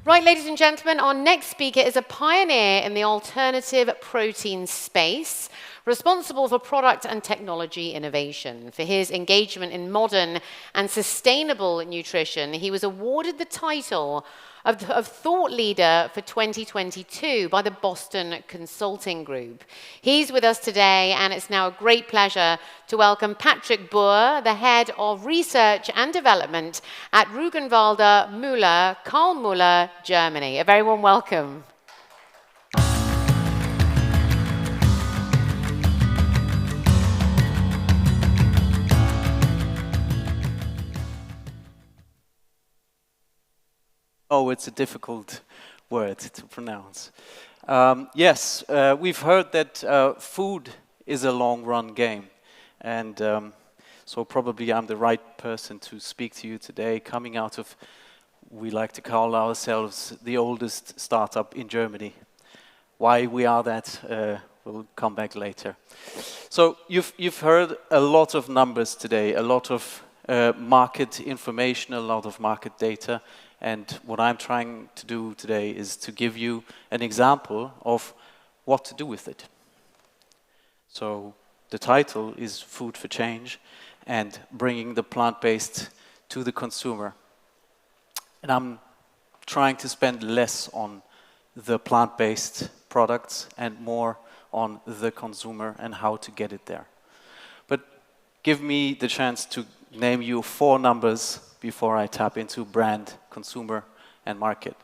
Right, ladies and gentlemen, our next speaker is a pioneer in the alternative protein space, responsible for product and technology innovation. For his engagement in modern and sustainable nutrition, he was awarded the title of Thought Leader for 2022 by the Boston Consulting Group. He's with us today, and it's now a great pleasure to welcome Patrick Buehr, the Head of Research and Development at Rügenwalder Müller, Karl Müller, Germany. A very warm welcome. Oh, it's a difficult word to pronounce. Yes, we've heard that food is a long-run game, and so probably I'm the right person to speak to you today, coming out of, we like to call ourselves the oldest startup in Germany. Why we are that, we'll come back later. So you've heard a lot of numbers today, a lot of market information, a lot of market data. And what I'm trying to do today is to give you an example of what to do with it. So the title is Food for Change and bringing the plant-based to the consumer. And I'm trying to spend less on the plant-based products and more on the consumer and how to get it there. But give me the chance to name you 4 numbers before I tap into brand, consumer, and market.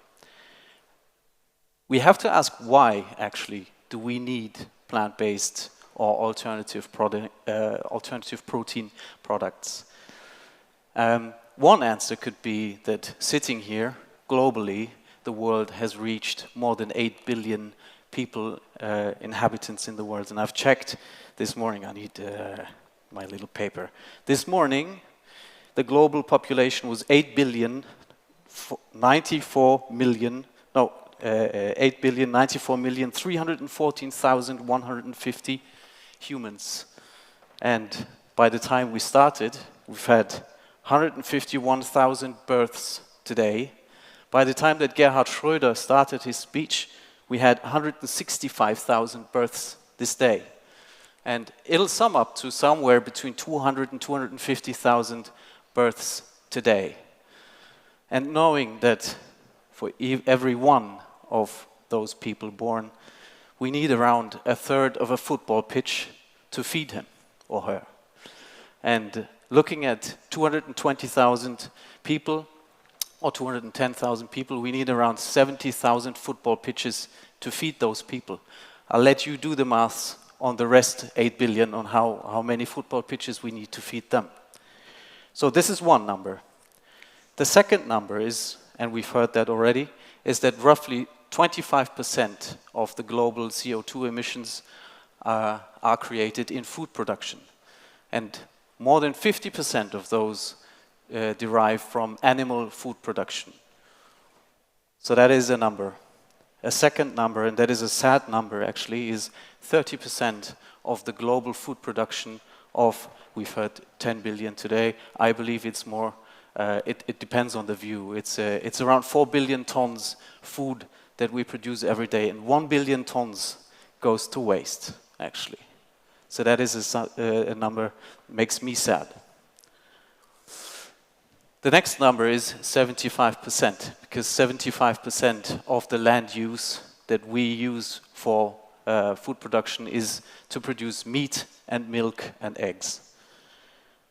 We have to ask why, actually, do we need plant-based or alternative protein products? One answer could be that sitting here, globally, the world has reached more than 8 billion people, inhabitants in the world. And I've checked this morning, I need my little paper. This morning, the global population was 8,094,314,150 humans. And by the time we started, we've had 151,000 births today. By the time that Gerhard Schröder started his speech, we had 165,000 births this day. And it'll sum up to somewhere between 200 and 250,000 births today. And knowing that for every one of those people born, we need around a third of a football pitch to feed him or her. And looking at 220,000 people or 210,000 people, we need around 70,000 football pitches to feed those people. I'll let you do the maths on the rest 8 billion on how many football pitches we need to feed them. So this is one number. The second number is, and we've heard that already, is that roughly 25% of the global CO2 emissions are created in food production. And more than 50% of those derive from animal food production. So that is a number. A second number, and that is a sad number actually, is 30% of the global food production of, we've heard 10 billion today, I believe it's more, it depends on the view. It's around 4 billion tons food that we produce every day, and 1 billion tons goes to waste, actually. So that is a number that makes me sad. The next number is 75%, because 75% of the land use that we use for food production is to produce meat and milk and eggs.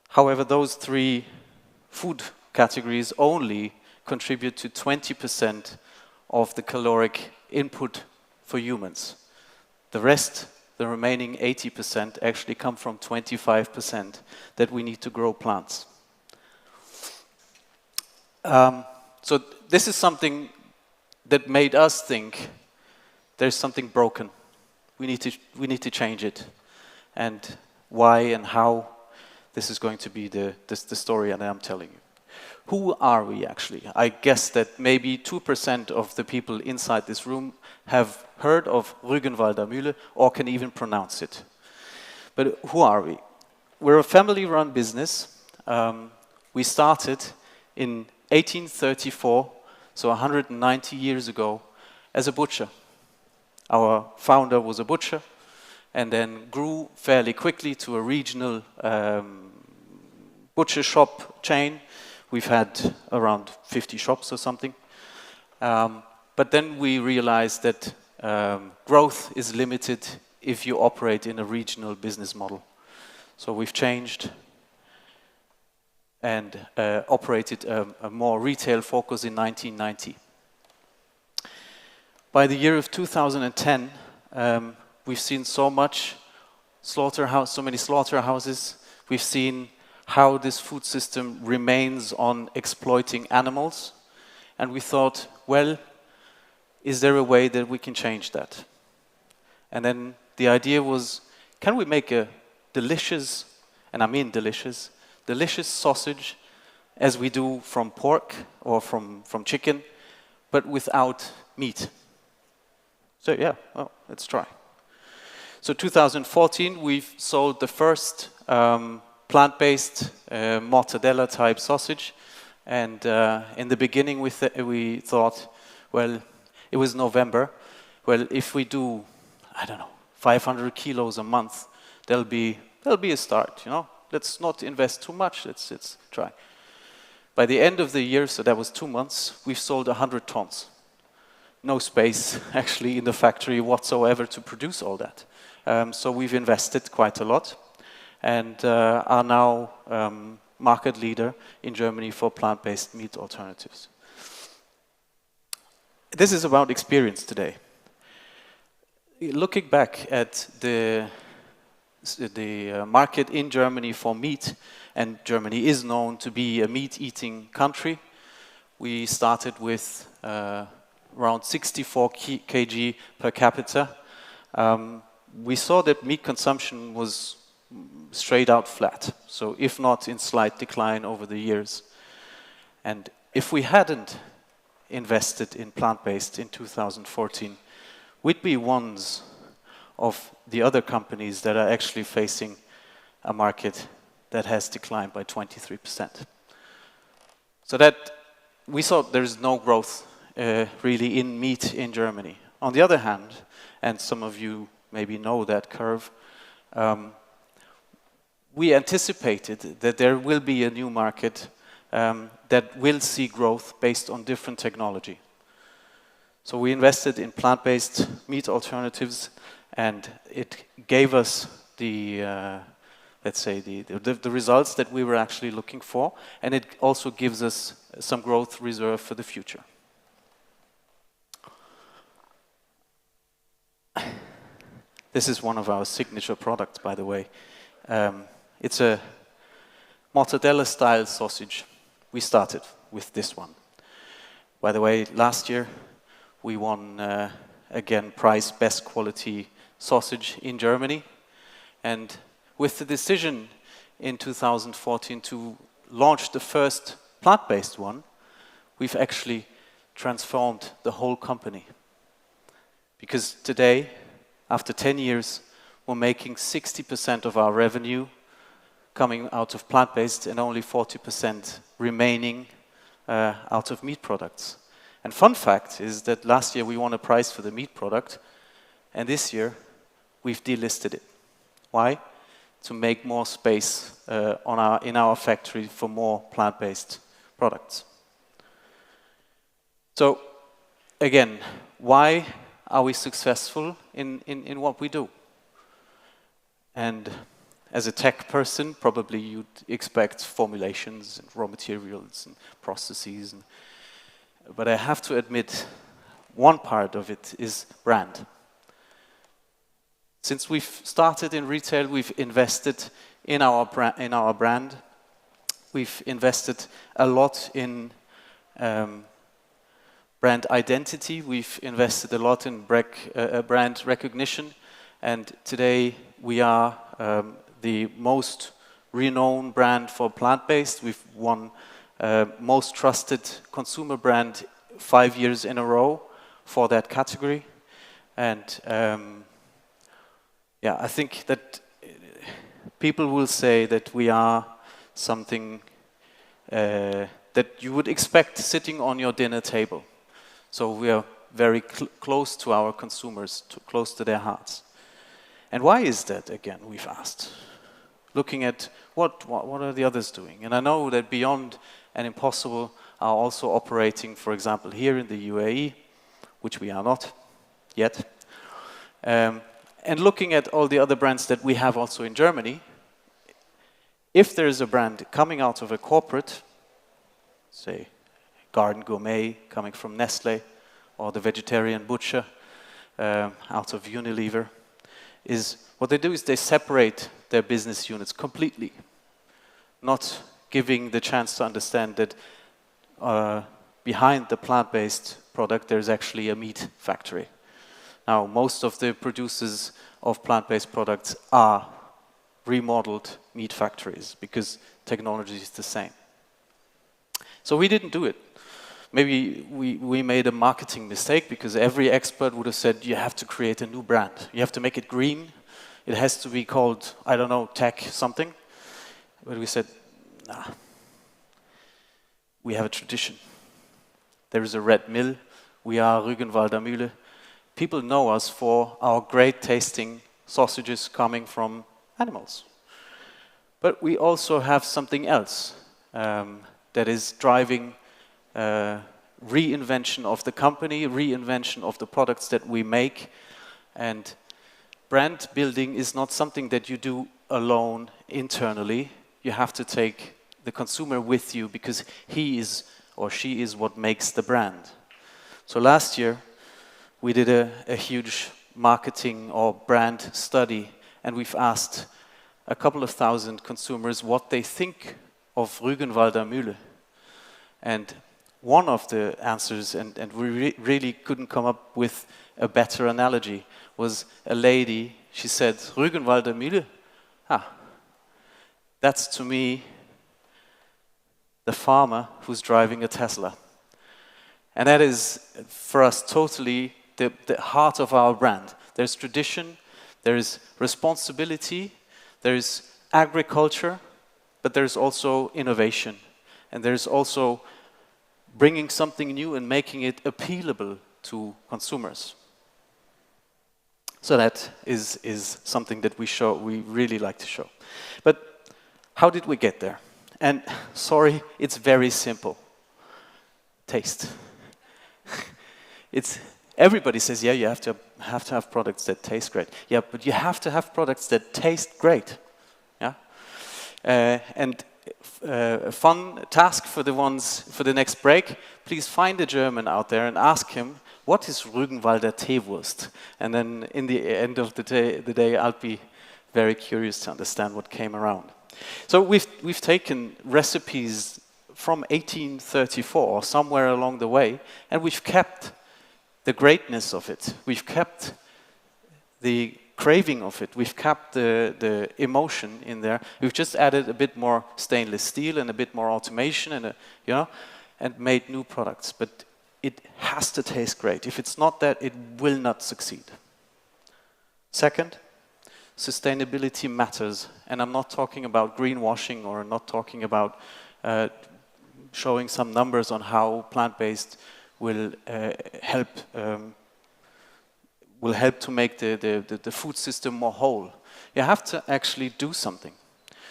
However, those 3 food categories only contribute to 20% of the caloric input for humans. The rest, the remaining 80%, actually come from 25% that we need to grow plants. So this is something that made us think there's something broken. We need to change it. And why and how, this is going to be the story that I'm telling you. Who are we actually? I guess that maybe 2% of the people inside this room have heard of Rügenwalder Mühle or can even pronounce it. But who are we? We're a family-run business. We started in 1834 so 190 years ago, as a butcher. Our founder was a butcher and then grew fairly quickly to a regional butcher shop chain. We've had around 50 shops or something. But then we realized that growth is limited if you operate in a regional business model. So we've changed and operated a more retail focus in 1990. By the year of 2010, we've seen so many slaughterhouses. We've seen how this food system remains on exploiting animals. And we thought, well, is there a way that we can change that? And then the idea was, can we make a delicious, and I mean delicious sausage as we do from pork or from chicken, but without meat? So yeah, well, let's try. So 2014, we've sold the first plant-based mortadella type sausage. And in the beginning, we thought, well, it was November. Well, if we do, I don't know, 500 kilos a month, there'll be a start, you know. Let's not invest too much. Let's try. By the end of the year, so that was 2 months, we've sold 100 tons. No space, actually, in the factory whatsoever to produce all that. So we've invested quite a lot and are now market leader in Germany for plant-based meat alternatives. This is about experience today. Looking back at the market in Germany for meat, and Germany is known to be a meat-eating country, we started with around 64 kg per capita. We saw that meat consumption was straight out flat, so if not in slight decline over the years. And if we hadn't invested in plant-based in 2014, we'd be ones of the other companies that are actually facing a market that has declined by 23%. So that we saw there's no growth really in meat in Germany. On the other hand, and some of you maybe know that curve, we anticipated that there will be a new market that will see growth based on different technology. So we invested in plant-based meat alternatives, and it gave us the, let's say, the results that we were actually looking for, and it also gives us some growth reserve for the future. This is one of our signature products, by the way. It's a mortadella-style sausage. We started with this one. By the way, last year we won, again, prize best quality sausage in Germany. And with the decision in 2014 to launch the first plant-based one, we've actually transformed the whole company. Because today, after 10 years, we're making 60% of our revenue coming out of plant-based and only 40% remaining out of meat products. And fun fact is that last year we won a prize for the meat product, and this year we've delisted it. Why? To make more space in our factory for more plant-based products. So again, why are we successful in what we do? And as a tech person, probably you'd expect formulations and raw materials and processes. But I have to admit, one part of it is brand. Since we've started in retail, we've invested in our brand. We've invested a lot in brand identity. We've invested a lot in brand recognition. And today we are the most renowned brand for plant-based. We've won most trusted consumer brand 5 years in a row for that category. And yeah, I think that people will say that we are something that you would expect sitting on your dinner table. So we are very close to our consumers, close to their hearts. And why is that, again, we've asked? Looking at what are the others doing? And I know that Beyond and Impossible are also operating, for example, here in the UAE, which we are not yet. And looking at all the other brands that we have also in Germany, if there is a brand coming out of a corporate, say Garden Gourmet coming from Nestle, or the Vegetarian Butcher out of Unilever, is what they do is they separate their business units completely, not giving the chance to understand that behind the plant-based product there's actually a meat factory. Now, most of the producers of plant-based products are remodeled meat factories because technology is the same. So we didn't do it. Maybe we made a marketing mistake because every expert would have said you have to create a new brand. You have to make it green. It has to be called, I don't know, tech something. But we said, nah. We have a tradition. There is a red mill. We are Rügenwalder Mühle. People know us for our great tasting sausages coming from animals. But we also have something else that is driving reinvention of the company, reinvention of the products that we make. And brand building is not something that you do alone internally. You have to take the consumer with you because he is or she is what makes the brand. So last year we did a huge marketing or brand study, and we've asked a couple of thousand consumers what they think of Rügenwalder Mühle. And one of the answers, and we really couldn't come up with a better analogy, was a lady. She said, Rügenwalder Mühle, that's to me the farmer who's driving a Tesla. And that is, for us, totally the heart of our brand. There's tradition, there is responsibility, there is agriculture, but there's also innovation. And there's also bringing something new and making it appealable to consumers. So that is something that we really like to show. But how did we get there? And sorry, it's very simple. Taste. Everybody says, yeah, you have to have products that taste great. Yeah, but you have to have products that taste great. Yeah, and a fun task for the next break. Please find a German out there and ask him, what is Rügenwalder Teewurst? And then in the end of the day, I'll be very curious to understand what came around. So we've taken recipes from 1834 or somewhere along the way, and we've kept the greatness of it. We've kept the craving of it. We've kept the emotion in there. We've just added a bit more stainless steel and a bit more automation and and made new products. But it has to taste great. If it's not that, it will not succeed. Second, sustainability matters. And I'm not talking about greenwashing, or not talking about showing some numbers on how plant-based will help to make the food system more whole. You have to actually do something.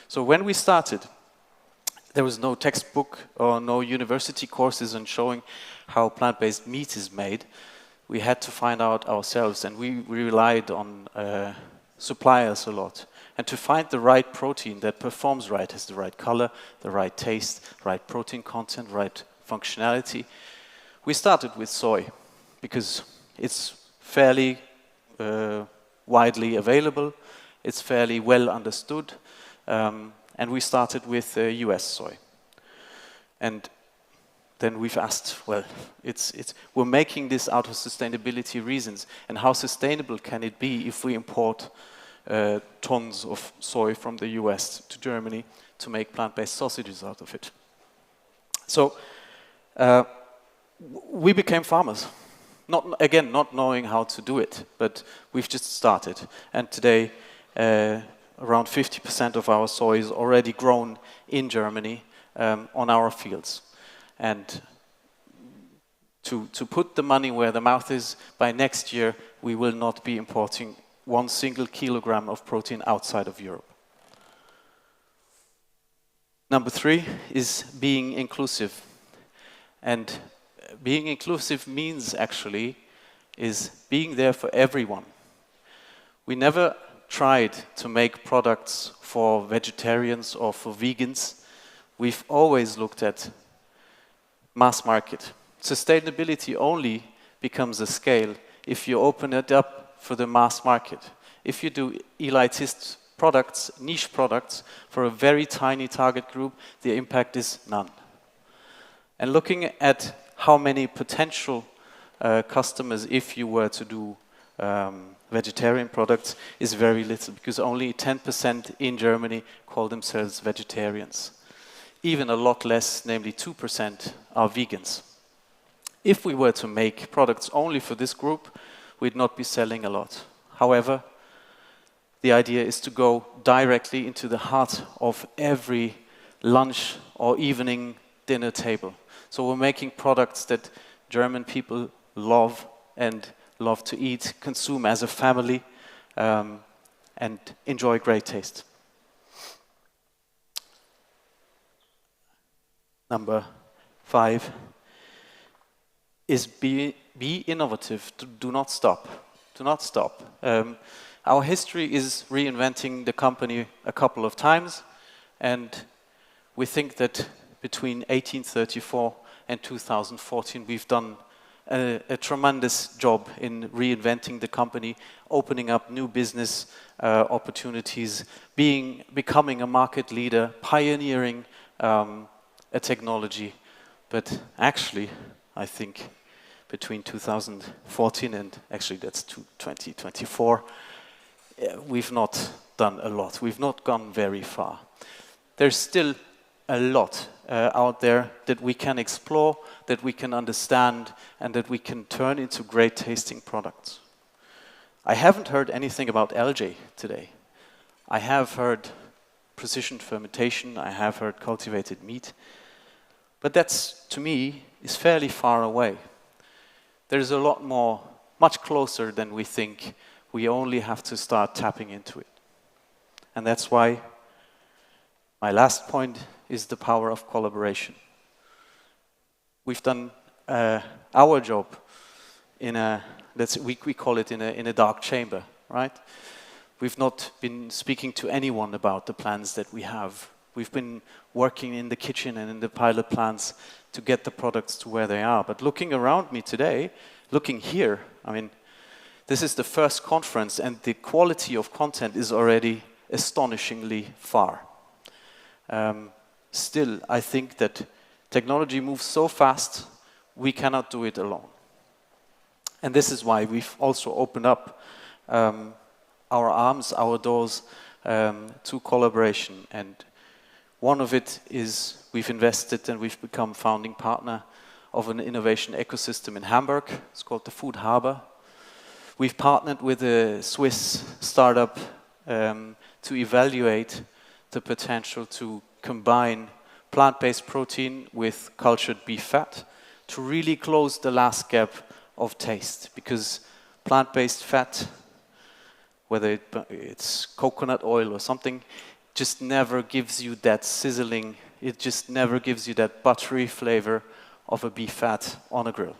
So when we started, there was no textbook or no university courses on showing how plant-based meat is made. We had to find out ourselves, and we relied on suppliers a lot. And to find the right protein that performs right, has the right color, the right taste, right protein content, right functionality, we started with soy because it's fairly widely available, it's fairly well understood, and we started with US soy. And then we've asked, well, we're making this out of sustainability reasons, and how sustainable can it be if we import tons of soy from the US to Germany to make plant-based sausages out of it? So we became farmers. Not knowing how to do it, but we've just started. And today, around 50% of our soy is already grown in Germany on our fields. And to put the money where the mouth is, by next year, we will not be importing 1 single kilogram of protein outside of Europe. Number 3 is being inclusive. And being inclusive means actually is being there for everyone. We never tried to make products for vegetarians or for vegans. We've always looked at mass market. Sustainability only becomes a scale if you open it up for the mass market. If you do elitist products, niche products, for a very tiny target group, the impact is none. And looking at how many potential customers, if you were to do vegetarian products, is very little, because only 10% in Germany call themselves vegetarians. Even a lot less, namely 2%, are vegans. If we were to make products only for this group, we'd not be selling a lot. However, the idea is to go directly into the heart of every lunch or evening dinner table. So we're making products that German people love and love to eat, consume as a family, and enjoy great taste. Number 5 is be innovative. Do not stop. Do not stop. Our history is reinventing the company a couple of times, and we think that between 1834 and 2014 we've done a tremendous job in reinventing the company, opening up new business opportunities, becoming a market leader, pioneering a technology. But actually, I think between 2014 and actually that's 2024, we've not done a lot. We've not gone very far. There's still a lot out there that we can explore, that we can understand, and that we can turn into great tasting products. I haven't heard anything about algae today. I have heard precision fermentation, I have heard cultivated meat, but that's, to me, is fairly far away. There's a lot more, much closer than we think. We only have to start tapping into it. And that's why my last point is the power of collaboration. We've done our job in we call it in a dark chamber, right? We've not been speaking to anyone about the plans that we have. We've been working in the kitchen and in the pilot plants to get the products to where they are. But looking around me today, looking here, I mean, this is the first conference and the quality of content is already astonishingly far. Still, I think that technology moves so fast, we cannot do it alone. And this is why we've also opened up our arms, our doors to collaboration. And one of it is we've invested and we've become founding partner of an innovation ecosystem in Hamburg. It's called the Food Harbor. We've partnered with a Swiss startup to evaluate the potential to combine plant-based protein with cultured beef fat to really close the last gap of taste. Because plant-based fat, whether it's coconut oil or something, just never gives you that sizzling, it just never gives you that buttery flavor of a beef fat on a grill.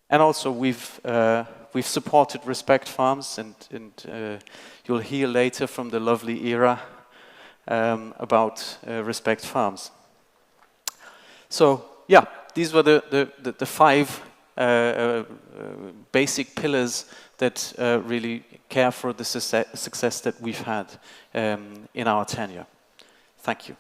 And also we've supported Respect Farms, and you'll hear later from the lovely Ira about Respect Farms. So yeah, these were the 5 basic pillars that really care for the success that we've had in our tenure. Thank you.